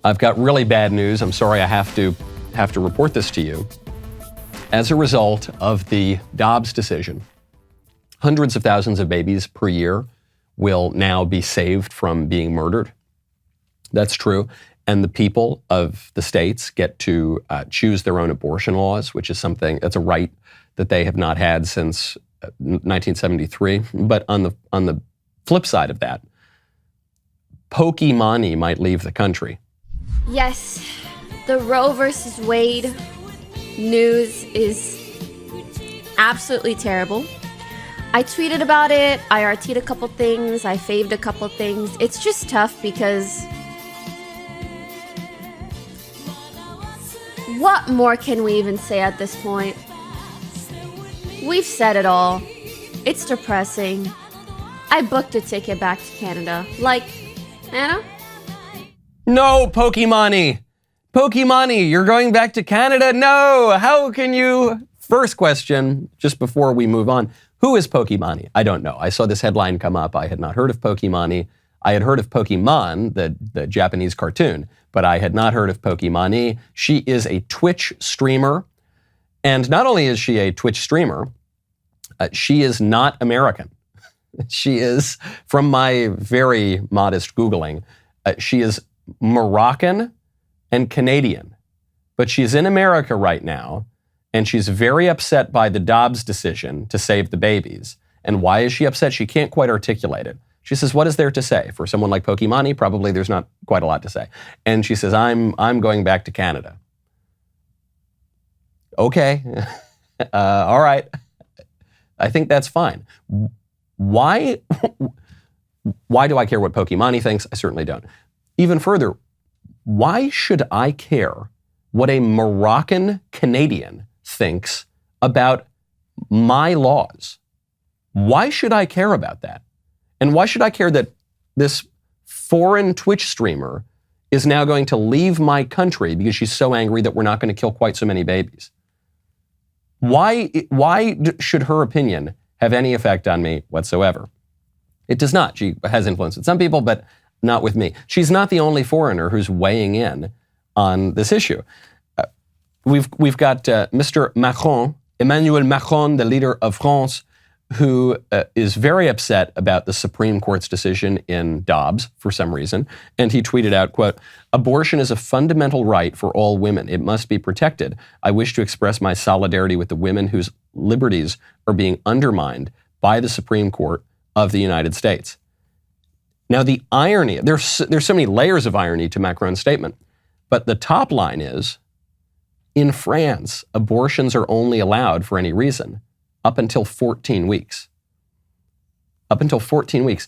I've got really bad news. I'm sorry I have to report this to you. As a result of the Dobbs decision, hundreds of thousands of babies per year will now be saved from being murdered. That's true. And the people of the states get to choose their own abortion laws, which is that's a right that they have not had since 1973. But on the flip side of that, Pokemani might leave the country. Yes, the Roe versus Wade news is absolutely terrible. I tweeted about it, I RT'd a couple things, I faved a couple things. It's just tough because what more can we even say at this point? We've said it all. It's depressing. I booked a ticket back to Canada. Like, Anna? No, Pokemani! Pokemani, you're going back to Canada? No! How can you? First question, just before we move on. Who is Pokemani? I don't know. I saw this headline come up. I had not heard of Pokemani. I had heard of Pokemon, the Japanese cartoon, but I had not heard of Pokemani. She is a Twitch streamer. And not only is she a Twitch streamer, she is not American. She is, from my very modest Googling, she is Moroccan and Canadian. But she's in America right now, and she's very upset by the Dobbs decision to save the babies. And why is she upset? She can't quite articulate it. She says, what is there to say? For someone like Pokemani, probably there's not quite a lot to say. And she says, I'm going back to Canada. Okay. All right. I think that's fine. Why do I care what Pokemani thinks? I certainly don't. Even further, why should I care what a Moroccan Canadian thinks about my laws? Why should I care about that? And why should I care that this foreign Twitch streamer is now going to leave my country because she's so angry that we're not going to kill quite so many babies? Why should her opinion have any effect on me whatsoever? It does not. She has influence with some people, but not with me. She's not the only foreigner who's weighing in on this issue. We've got Mr. Macron, Emmanuel Macron, the leader of France, who is very upset about the Supreme Court's decision in Dobbs for some reason. And he tweeted out, quote, "Abortion is a fundamental right for all women. It must be protected. I wish to express my solidarity with the women whose liberties are being undermined by the Supreme Court of the United States." Now, the irony, there's so many layers of irony to Macron's statement, but the top line is, in France, abortions are only allowed for any reason up until 14 weeks. Up until 14 weeks.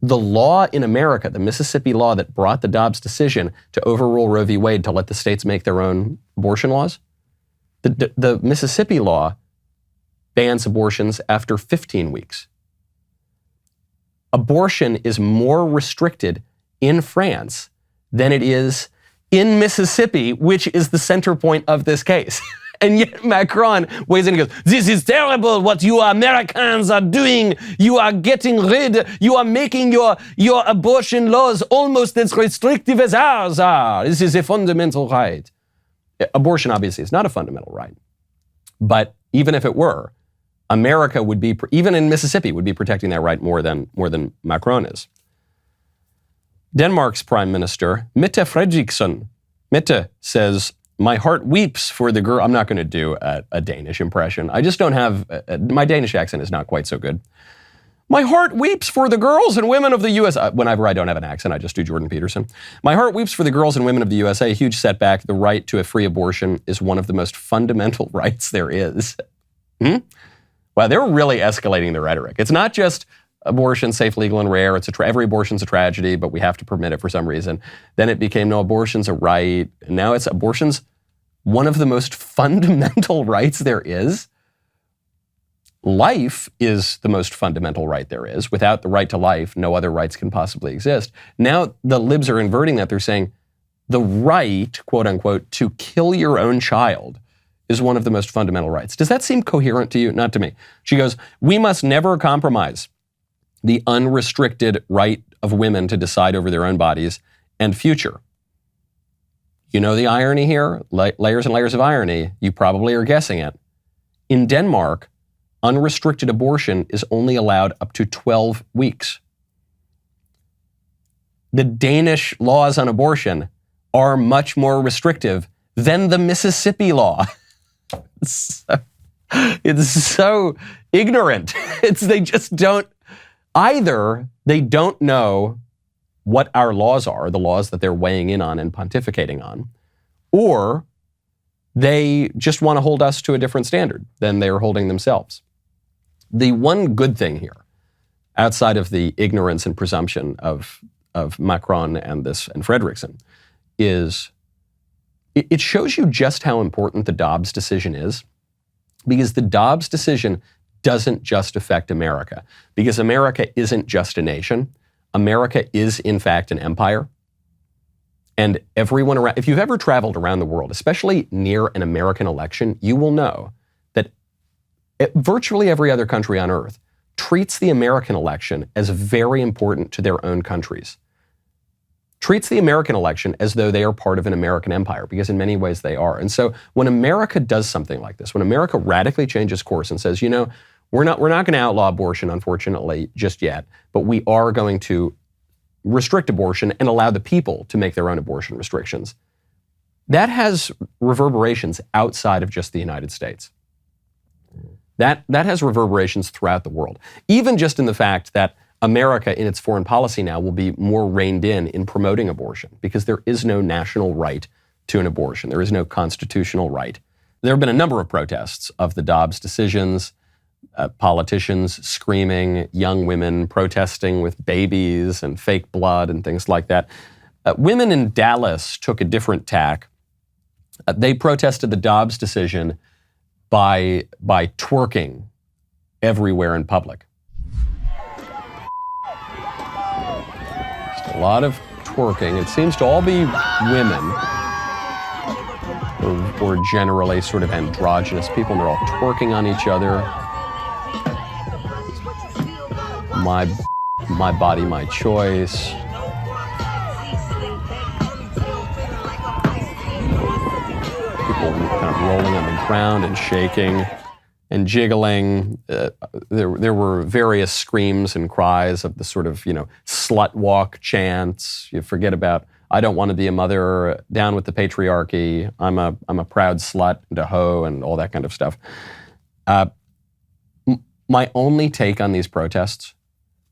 The law in America, the Mississippi law that brought the Dobbs decision to overrule Roe v. Wade to let the states make their own abortion laws, the Mississippi law bans abortions after 15 weeks. Abortion is more restricted in France than it is in Mississippi, which is the center point of this case. And yet Macron weighs in and goes, "This is terrible what you Americans are doing. You are you are making your abortion laws almost as restrictive as ours are. This is a fundamental right." Abortion obviously is not a fundamental right. But even if it were, America would be, even in Mississippi, would be protecting that right more than Macron is. Denmark's Prime Minister, Mette Frederiksen, Mette says, "My heart weeps for the girl." I'm not going to do a Danish impression. I just don't have, my Danish accent is not quite so good. "My heart weeps for the girls and women of the USA. Whenever I don't have an accent, I just do Jordan Peterson. "My heart weeps for the girls and women of the USA. A huge setback. The right to a free abortion is one of the most fundamental rights there is." Wow, they're really escalating the rhetoric. It's not just abortion, safe, legal, and rare. It's every abortion's a tragedy, but we have to permit it for some reason. Then it became, no, abortion's a right. And now it's abortion's one of the most fundamental rights there is. Life is the most fundamental right there is. Without the right to life, no other rights can possibly exist. Now the libs are inverting that. They're saying the right, quote unquote, to kill your own child is one of the most fundamental rights. Does that seem coherent to you? Not to me. She goes, "We must never compromise the unrestricted right of women to decide over their own bodies and future." You know the irony here? Layers and layers of irony. You probably are guessing it. In Denmark, unrestricted abortion is only allowed up to 12 weeks. The Danish laws on abortion are much more restrictive than the Mississippi law. It's so ignorant. They just don't, either they don't know what our laws are, the laws that they're weighing in on and pontificating on, or they just want to hold us to a different standard than they're holding themselves. The one good thing here, outside of the ignorance and presumption of Macron and Frederiksen, is it shows you just how important the Dobbs decision is, because the Dobbs decision doesn't just affect America, because America isn't just a nation. America is, in fact, an empire. And everyone around, if you've ever traveled around the world, especially near an American election, you will know that virtually every other country on earth treats the American election as very important to their own countries. Treats the American election as though they are part of an American empire, because in many ways they are. And so when America does something like this, when America radically changes course and says, we're not going to outlaw abortion, unfortunately, just yet, but we are going to restrict abortion and allow the people to make their own abortion restrictions, that has reverberations outside of just the United States. That has reverberations throughout the world. Even just in the fact that America in its foreign policy now will be more reined in promoting abortion, because there is no national right to an abortion. There is no constitutional right. There have been a number of protests of the Dobbs decisions, politicians screaming, young women protesting with babies and fake blood and things like that. Women in Dallas took a different tack. They protested the Dobbs decision by twerking everywhere in public. Just a lot of twerking. It seems to all be women, or generally sort of androgynous people, and they're all twerking on each other. My body, my choice. People kind of rolling on the ground and shaking and jiggling. There were various screams and cries of the sort of, slut walk chants. You forget about, I don't want to be a mother, down with the patriarchy, I'm a proud slut and a hoe and all that kind of stuff. My only take on these protests,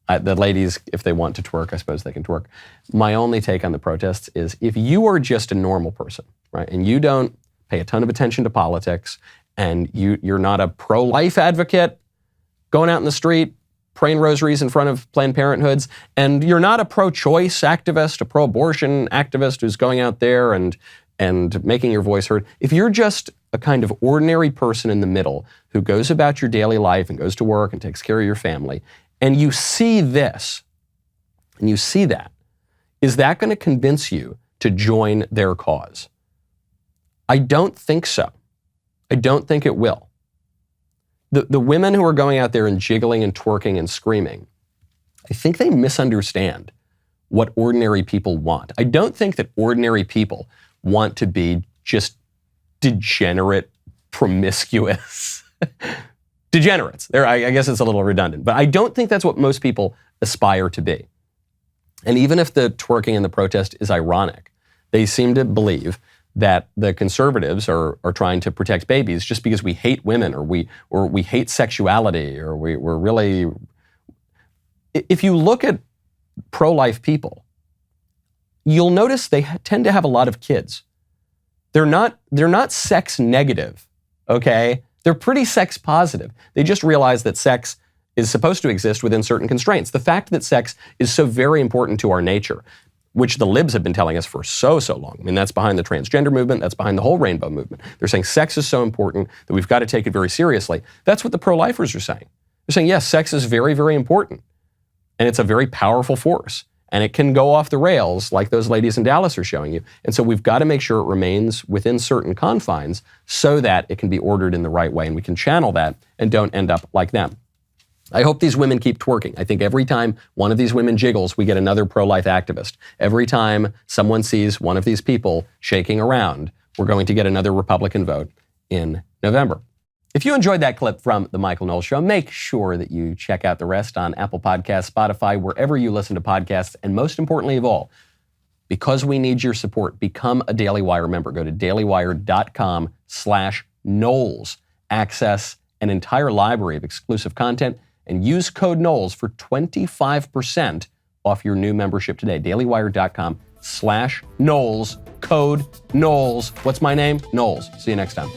the ladies, if they want to twerk, I suppose they can twerk. My only take on the protests is, if you are just a normal person, right, and you don't pay a ton of attention to politics, and you're not a pro-life advocate going out in the street, praying rosaries in front of Planned Parenthoods, and you're not a pro-choice activist, a pro-abortion activist who's going out there and making your voice heard, if you're just a kind of ordinary person in the middle who goes about your daily life and goes to work and takes care of your family, and you see this, and you see that, is that going to convince you to join their cause? I don't think so. I don't think it will. The women who are going out there and jiggling and twerking and screaming, I think they misunderstand what ordinary people want. I don't think that ordinary people want to be just degenerate, promiscuous degenerates. I guess it's a little redundant, but I don't think that's what most people aspire to be. And even if the twerking and the protest is ironic, they seem to believe that the conservatives are trying to protect babies just because we hate women, or we hate sexuality, or we're really... If you look at pro-life people, you'll notice they tend to have a lot of kids. They're not sex negative, okay? They're pretty sex positive. They just realize that sex is supposed to exist within certain constraints. The fact that sex is so very important to our nature, which the libs have been telling us for so long. I mean, that's behind the transgender movement. That's behind the whole rainbow movement. They're saying sex is so important that we've got to take it very seriously. That's what the pro-lifers are saying. They're saying, yes, sex is very, very important. And it's a very powerful force. And it can go off the rails like those ladies in Dallas are showing you. And so we've got to make sure it remains within certain confines so that it can be ordered in the right way. And we can channel that and don't end up like them. I hope these women keep twerking. I think every time one of these women jiggles, we get another pro-life activist. Every time someone sees one of these people shaking around, we're going to get another Republican vote in November. If you enjoyed that clip from The Michael Knowles Show, make sure that you check out the rest on Apple Podcasts, Spotify, wherever you listen to podcasts, and most importantly of all, because we need your support, become a Daily Wire member. Go to dailywire.com/Knowles. Access an entire library of exclusive content and use code Knowles for 25% off your new membership today. dailywire.com/Knowles, code Knowles. What's my name? Knowles. See you next time.